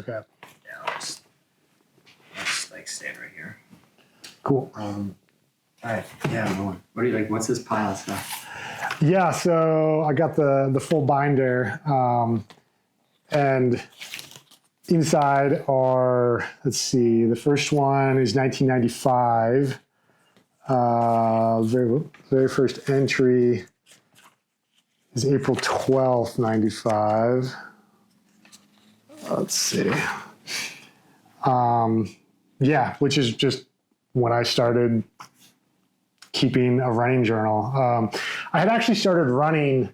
Okay. Yeah, I'll just like stand right here. Cool. All right. Yeah. What do you like? What's this pile of stuff? Yeah, so I got the full binder, and inside are, let's see, the first one is 1995. Very first entry is April 12th, 95. Let's see. Yeah, which is just when I started keeping a running journal. I had actually started running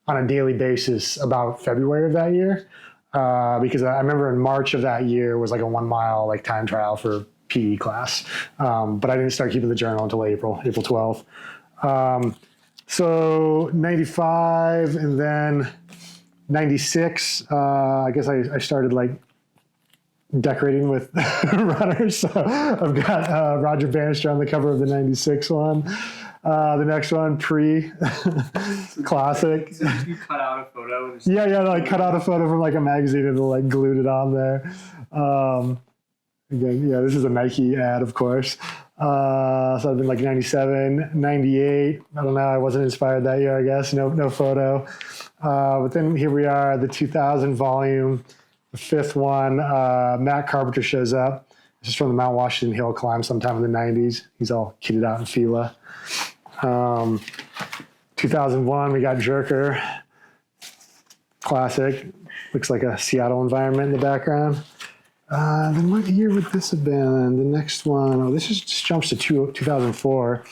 on a daily basis about February of that year, because I remember in March of that year was like a 1 mile like time trial for PE class. But I didn't start keeping the journal until April 12th. So 95 and then 96, I guess I started like decorating with runners. So I've got Roger Bannister on the cover of the 96 one. The next one, classic. So you cut out a photo? Yeah, like cut out a photo from like a magazine and like glued it on there. Again, yeah, this is a Nike ad, of course. So I've been like 97, 98. I don't know. I wasn't inspired that year, I guess. No photo. But then here we are, the 2000 volume. The fifth one, Matt Carpenter shows up. This is from the Mount Washington Hill climb sometime in the 90s. He's all kitted out in Fila. 2001, we got Jerker. Classic. Looks like a Seattle environment in the background. Then what year would this have been? The next one, this just jumps to 2004.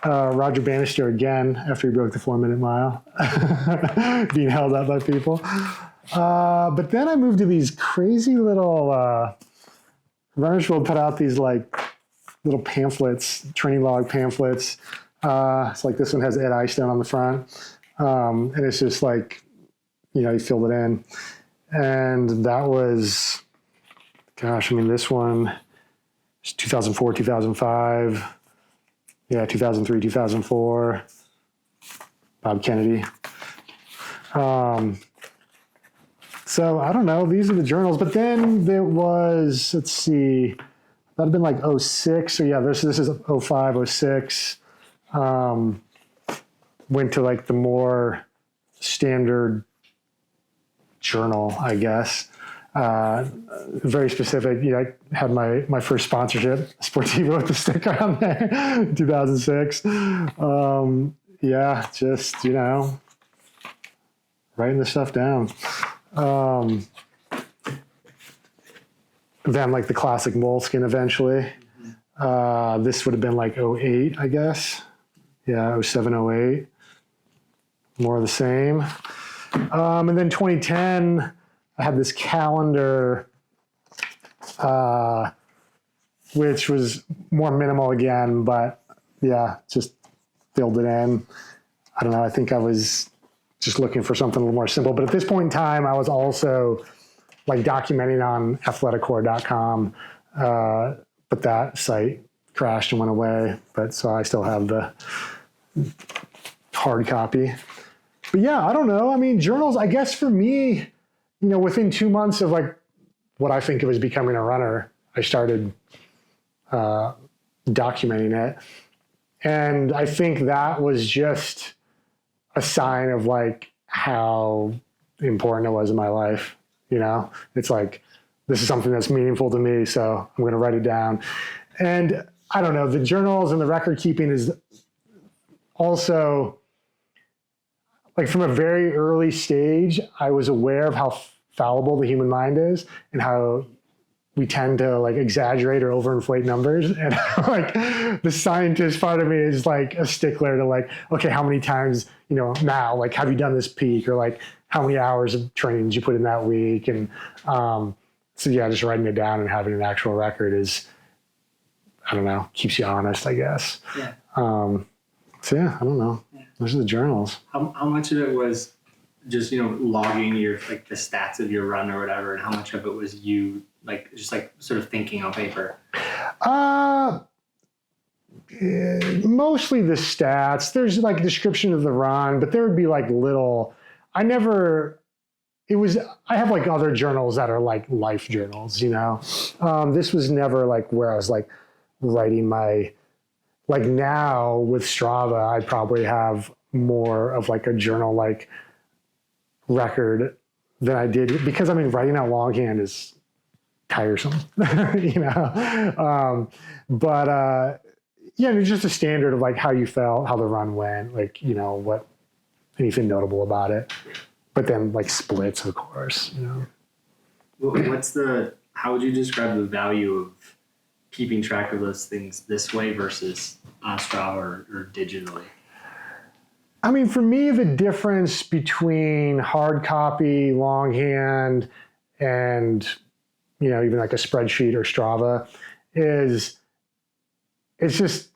Roger Bannister again after he broke the 4-minute mile. Being held up by people. But then I moved to these crazy little, Runners World put out these like little pamphlets, training log pamphlets. It's like this one has Ed Eyestone on the front. And it's just like, you filled it in. And that was, this one is 2004, 2005. Yeah, 2003, 2004. Bob Kennedy. So I don't know, these are the journals, but then there was, let's see, that'd have been like 06, so yeah, this is 05, 06. Went to like the more standard journal, I guess. Very specific, I had my first sponsorship, Sportivo with the sticker on there, 2006. Yeah, just, writing the stuff down. Then like the classic moleskin eventually. This would have been like 08, I guess. Yeah, 07, 08. More of the same. And then 2010, I had this calendar, which was more minimal again, but yeah, just filled it in. I don't know, I think I was just looking for something a little more simple. But at this point in time, I was also like documenting on athleticcore.com, but that site crashed and went away. But so I still have the hard copy. But yeah, I don't know. Journals, I guess for me, within 2 months of like what I think of as becoming a runner, I started documenting it. And I think that was just a sign of like how important it was in my life. It's like, this is something that's meaningful to me, so I'm going to write it down. And I don't know, the journals and the record keeping is also like from a very early stage, I was aware of how fallible the human mind is and how we tend to like exaggerate or overinflate numbers. And like the scientist part of me is like a stickler to like, okay, how many times, now, like, have you done this peak, or like how many hours of training did you put in that week? And so yeah, just writing it down and having an actual record is, I don't know, keeps you honest, I guess. Yeah. So yeah, I don't know. Yeah. Those are the journals. How much of it was just, logging your, like the stats of your run or whatever, and how much of it was you like, just like sort of thinking on paper? Mostly the stats. There's like a description of the run, but there would be like little, I have like other journals that are like life journals, you know. This was never like where I was like writing like now with Strava, I probably have more of like a journal like record than I did, because I mean, writing out longhand is tiresome, you know. Yeah, it's just a standard of like how you felt, how the run went, like, you know, what, anything notable about it. But then like splits, of course, you know. How would you describe the value of keeping track of those things this way versus on Strava or digitally? I mean, for me, the difference between hard copy, longhand, and, you know, even like a spreadsheet or Strava is it's just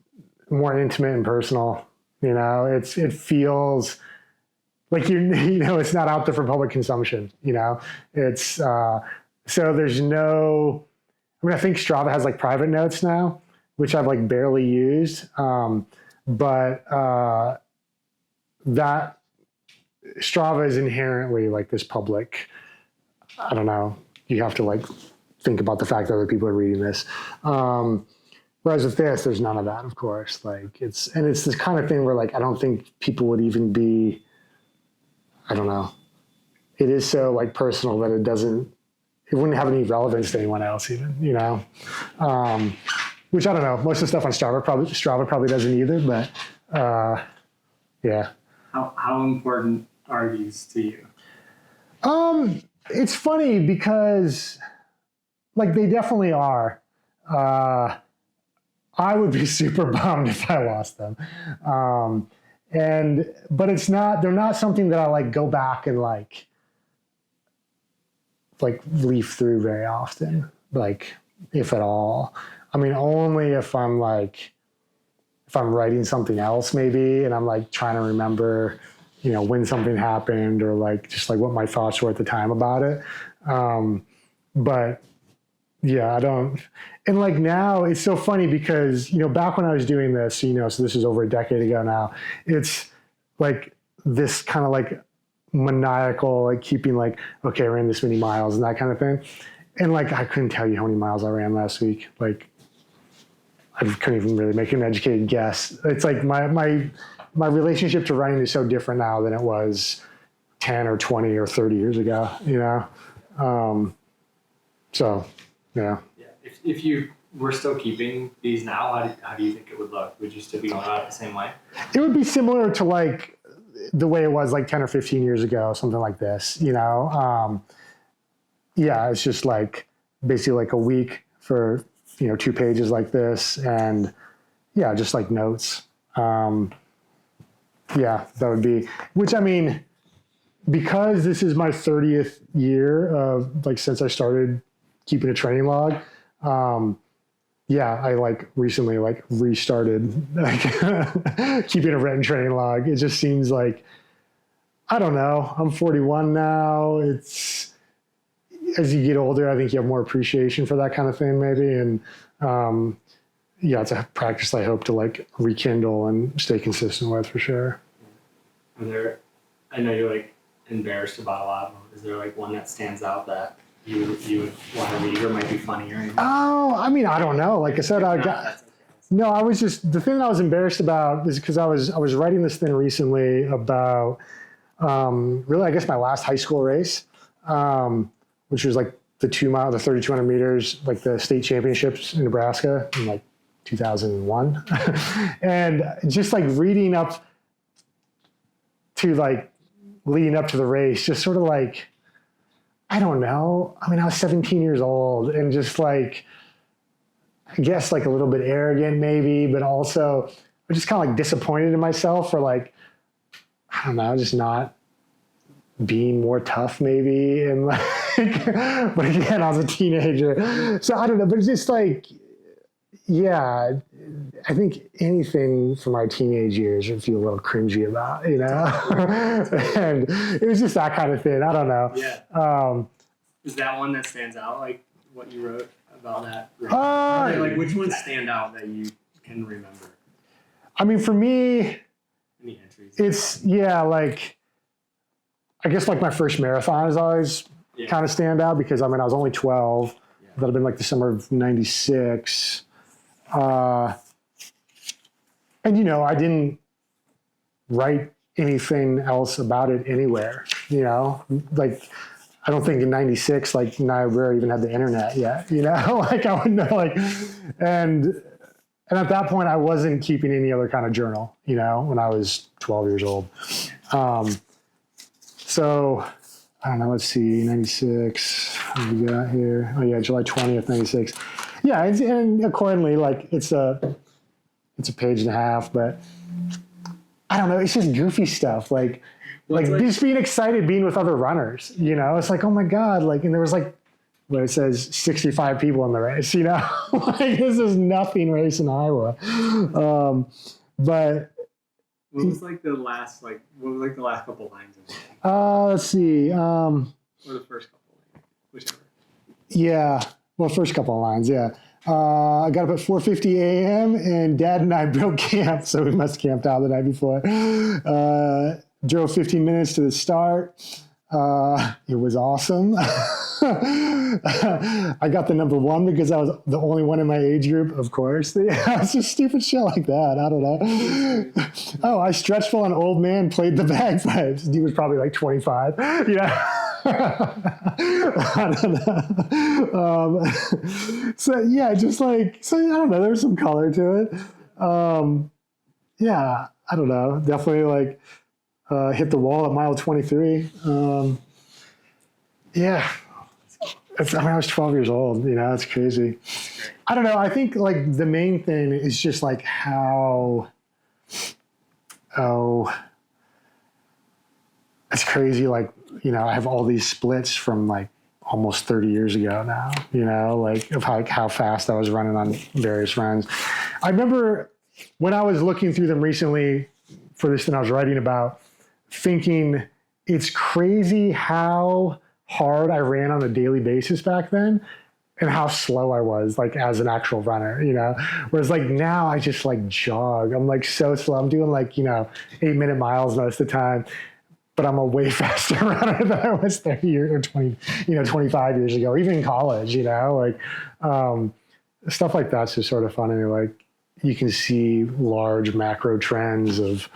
more intimate and personal. You know, it feels like you know, it's not out there for public consumption. You know, it's so there's no. I mean, I think Strava has like private notes now, which I've like barely used, but that Strava is inherently like this public. I don't know. You have to like think about the fact that other people are reading this. Whereas with this, there's none of that, of course. Like it's this kind of thing where like I don't think people would even be. I don't know. It is so like personal that it wouldn't have any relevance to anyone else even, you know? Which I don't know. Most of the stuff on Strava probably doesn't either, but yeah. How important are these to you? It's funny because like they definitely are. I would be super bummed if I lost them. But they're not something that I like go back and like leaf through very often, like if at all. I mean, only if I'm writing something else maybe, and I'm like trying to remember, you know, when something happened or like just like what my thoughts were at the time about it. But yeah, I don't. And like now it's so funny because, you know, back when I was doing this, you know, so this is over a decade ago now, it's like this kind of like maniacal, like keeping like, okay, I ran this many miles and that kind of thing. And like, I couldn't tell you how many miles I ran last week. Like I couldn't even really make an educated guess. It's like my relationship to running is so different now than it was 10 or 20 or 30 years ago, you know? So, yeah. If you were still keeping these now, how do you think it would look? Would you still be going about it the same way? It would be similar to like the way it was like 10 or 15 years ago, something like this, you know? Yeah, it's just like basically like a week for, you know, 2 pages like this, and yeah, just like notes. Yeah, that would be, which I mean, because this is my 30th year of like since I started keeping a training log, yeah, I like recently like restarted like keeping a written training log. It just seems like, I don't know, I'm 41 now. It's, as you get older, I think you have more appreciation for that kind of thing maybe. And yeah, it's a practice I hope to like rekindle and stay consistent with for sure. I know you're like embarrassed about a lot of them. Is there like one that stands out that you would want to read or might be funny or anything? Oh, I mean, I don't know. Like I said, no, I was just, the thing that I was embarrassed about is because I was writing this thing recently about really, I guess my last high school race, which was like the 3,200 meters, like the state championships in Nebraska in like 2001. And just like reading up to like leading up to the race, just sort of like, I don't know. I mean, I was 17 years old and just like, I guess like a little bit arrogant maybe, but also I'm just kind of like disappointed in myself for like, I don't know, just not being more tough maybe. And like, but again, I was a teenager. So I don't know, but it's just like, yeah, I think anything from our teenage years would feel a little cringy about, you know? And it was just that kind of thing. I don't know. Yeah. Is that one that stands out, like what you wrote about that? Like which ones stand out that you can remember? I mean, for me, Any entries? it's, yeah, like, I guess like my first marathon is always kind of stand out because I mean, I was only 12. That would have been like the summer of 96. And, you know, I didn't write anything else about it anywhere, you know, like, I don't think in 96, like Niobrara even had the internet yet, you know, like I wouldn't know, like, and at that point I wasn't keeping any other kind of journal, you know, when I was 12 years old. So I don't know, let's see, 96, what do we got here? Oh yeah, July 20th, 96. Yeah, and accordingly, like it's a page and a half, but I don't know, it's just goofy stuff. Like just being excited, being with other runners, you know, it's like, oh my God, like, and there was like, what it says, 65 people in the race, you know, like this is nothing race in Iowa. But what was like the last couple lines of it? Let's see. Or the first couple lines, whichever. Yeah. Well, first couple of lines. Yeah. I got up at 4:50 a.m. and Dad and I broke camp. So we must have camped out the night before. Drove 15 minutes to the start. It was awesome. I got the number one because I was the only one in my age group, of course. Yeah, it's just stupid shit like that. I don't know. Oh, I stretched while an old man played the bagpipes. He was probably like 25. Yeah. I don't know. So yeah, just like, so I don't know, there's some color to it. Yeah, I don't know. Definitely like hit the wall at mile 23. Yeah. I mean, I was 12 years old, you know, it's crazy. I don't know. I think like the main thing is just like how, it's crazy. Like, you know, I have all these splits from like almost 30 years ago now, you know, like of how fast I was running on various runs. I remember when I was looking through them recently for this thing I was writing about, thinking it's crazy how hard I ran on a daily basis back then and how slow I was like as an actual runner, you know, whereas like now I just like jog. I'm like so slow. I'm doing like, you know, 8-minute miles most of the time, but I'm a way faster runner than I was 30 years or 20, you know, 25 years ago, even in college, you know, like stuff like that's just sort of funny. Like you can see large macro trends of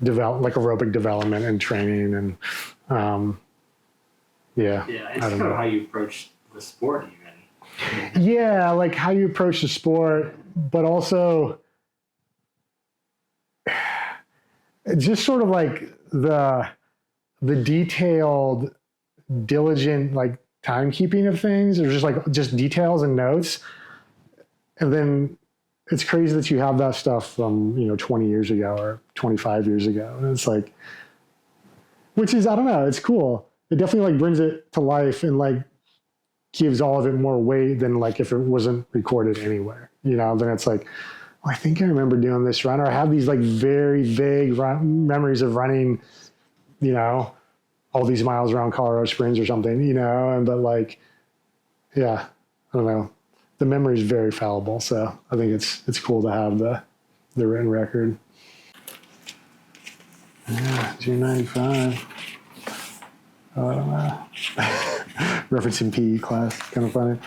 like aerobic development and training and yeah, it's kind of how you approach the sport even. Yeah, like how you approach the sport, but also just sort of like the detailed, diligent like timekeeping of things, or just details and notes. And then it's crazy that you have that stuff from, you know, 20 years ago or 25 years ago. And it's like, which is, I don't know, it's cool. It definitely like brings it to life and like gives all of it more weight than like if it wasn't recorded anywhere, you know. Then it's like, well, I think I remember doing this run, or I have these like very vague memories of running, you know, all these miles around Colorado Springs or something, you know. And but like, yeah, I don't know, the memory is very fallible, so I think it's cool to have the written record. Yeah, June 95. Oh, I don't know. Referencing PE class, kind of funny.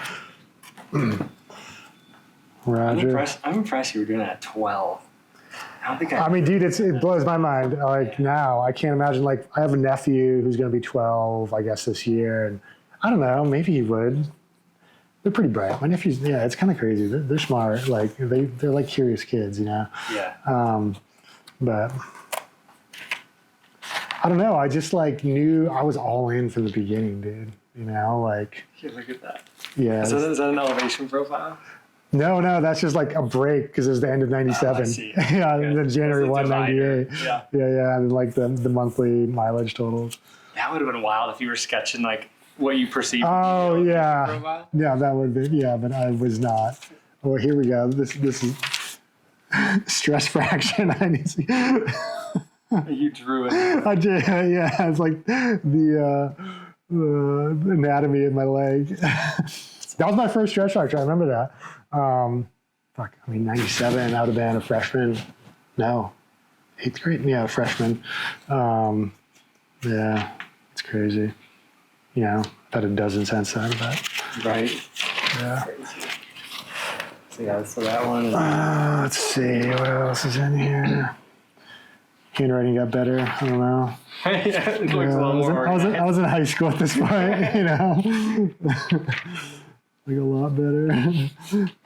Roger. I'm impressed you were doing that at 12. I don't think I mean, dude, it blows my mind. Like now, I can't imagine. Like, I have a nephew who's going to be 12, I guess, this year, and I don't know. Maybe he would. They're pretty bright. My nephews, yeah, it's kind of crazy. They're smart. Like they're like curious kids, you know. Yeah. But I don't know. I just like knew I was all in from the beginning, dude. You know, like. Yeah, look at that. Yeah. So is that an elevation profile? No, that's just like a break because it was the end of 97. I see. Yeah, Okay. and then January 1, 98. Yeah. And like the monthly mileage totals. That would have been wild if you were sketching like what you perceived. Oh, yeah. Profile. Yeah, that would be, yeah, but I was not. Well, here we go. This is stress fraction. I need to see. You drew it. I did, yeah. It's like the anatomy of my leg. That was my first stretch fracture. I remember that. 97, I would have been a freshman. No, 8th grade. Yeah, a freshman. Yeah, it's crazy. You know, I've had a dozen since then, but Right. yeah. Crazy. So yeah, so that one is Let's see, what else is in here? Handwriting got better. I don't know. yeah, it looks a Yeah, little more I organized. was in high school at this point, you know. Like a lot better.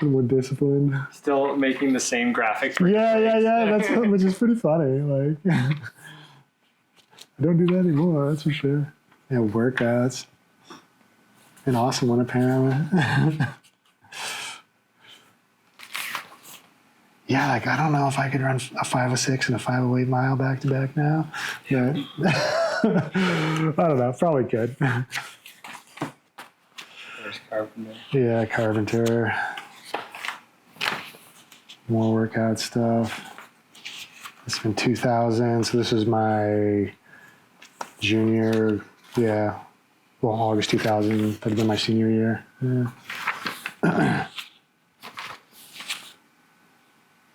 More disciplined. Still making the same graphics. for Yeah. grades. That's which is pretty funny. Like, I don't do that anymore. That's for sure. Yeah, workouts. An awesome one, apparently. Yeah, like I don't know if I could run a 5:06 and a 5:08 mile back to back now. Yeah. I don't know. Probably could. There's Carpenter. Yeah, Carpenter. More workout stuff. It's been 2000, so this is my junior, well, August 2000. That'd have been my senior year. Yeah.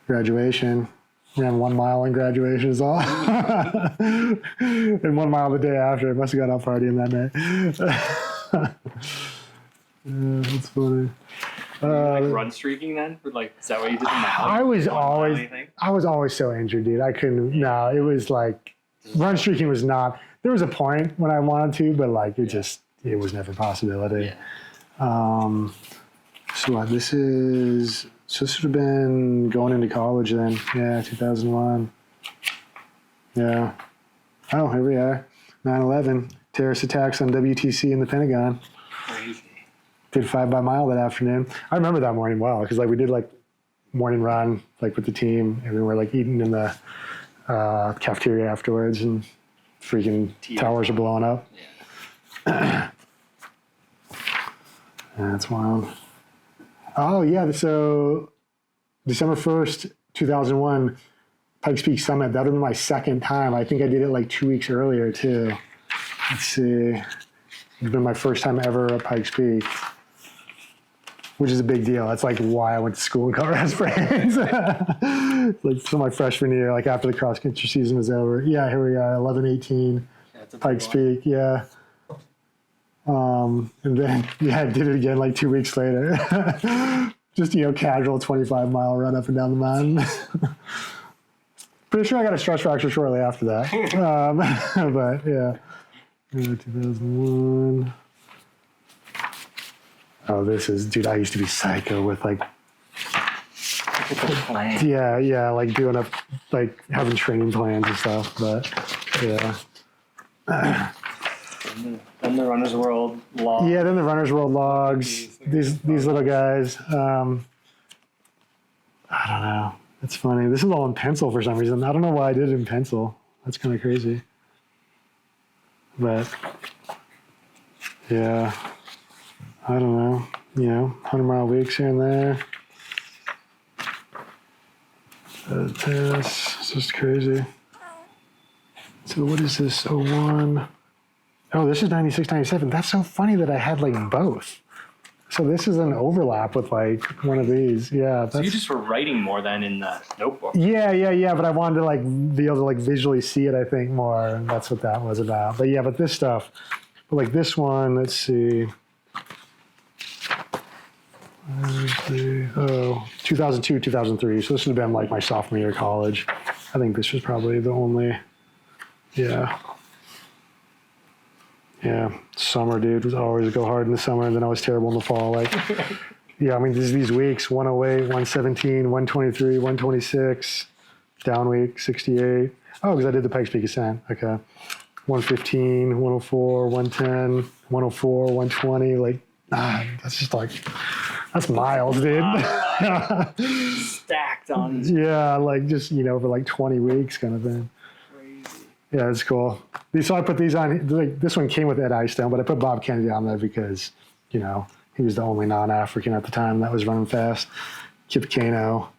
Graduation. Ran 1 mile in graduation is all. And 1 mile the day after. I must have got out partying that day. Yeah, that's funny. Like run streaking then? Like, is that what you did in the house? I was always so injured, dude. I couldn't. No, it was like run streaking was not. There was a point when I wanted to, but like it was never a possibility. Yeah. So this would have been going into college then. Yeah, 2001. Yeah. Oh, here we are. 9/11 terrorist attacks on WTC in the Pentagon. Crazy. Did 5 by mile that afternoon. I remember that morning well because like we did like morning run like with the team and we were like eating in the cafeteria afterwards and freaking towers are blowing up. Yeah. That's wild. Oh yeah, so December 1st, 2001, Pikes Peak Summit. That would have been my second time. I think I did it like 2 weeks earlier too. Let's see. It's been my first time ever at Pikes Peak, which is a big deal. That's like why I went to school in Colorado Springs. Like so my freshman year, like after the cross country season was over. Yeah, here we are, 11/18, Pikes Peak. Yeah. And then I did it again like 2 weeks later. Just casual 25-mile run up and down the mountain. Pretty sure I got a stress fracture shortly after that. But yeah. 2001. Oh, this is, dude, I used to be psycho with like, yeah, like doing up, like having training plans and stuff, but yeah. Then the Runner's World log. Yeah, then the Runner's World logs, these little guys. I don't know. It's funny. This is all in pencil for some reason. I don't know why I did it in pencil. That's kind of crazy. But yeah, I don't know. 100-mile weeks here and there. It's just crazy. So what is this? 01. Oh, this is 96, 97. That's so funny that I had like both. So this is an overlap with like one of these. Yeah. So you just were writing more than in the notebook. Yeah. But I wanted to like be able to like visually see it, I think, more. And that's what that was about. But yeah, but this stuff, but like this one, let's see. Oh, 2002, 2003. So this would have been like my sophomore year of college. I think this was probably the only, yeah. Yeah, summer, dude, was always go hard in the summer, and then I was terrible in the fall. Like, yeah, I mean, these weeks, 108, 117, 123, 126, down week, 68. Oh, because I did the Pikes Peak Ascent. Okay. 115, 104, 110, 104, 120. Like, that's just like, that's miles, dude. Stacked on. Yeah, like just, over like 20 weeks kind of thing. Yeah, it's cool. So I put these on. Like, this one came with Ed Eyestone, but I put Bob Kennedy on there because, he was the only non-African at the time that was running fast. Kip Kano,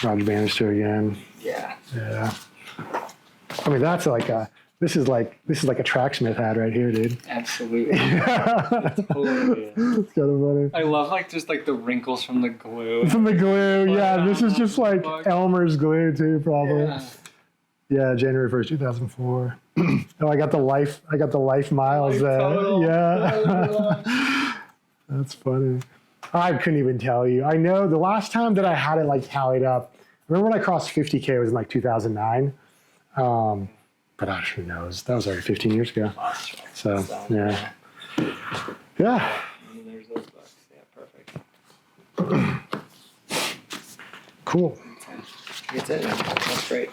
Roger Bannister again. Yeah. Yeah. I mean, that's like this is like a Tracksmith ad right here, dude. Absolutely. Totally. It's kind of funny. I love just the wrinkles from the glue. From the glue, yeah. This is just like Elmer's glue too, probably. Yeah. Yeah, January 1st, 2004. Oh, I got the life miles there. Total. Yeah. That's funny. I couldn't even tell you. I know the last time that I had it like tallied up, remember when I crossed 50K was in like 2009. But who knows? That was already 15 years ago. So, yeah. Yeah. And there's those books. Yeah, perfect. Cool. That's it. That's great.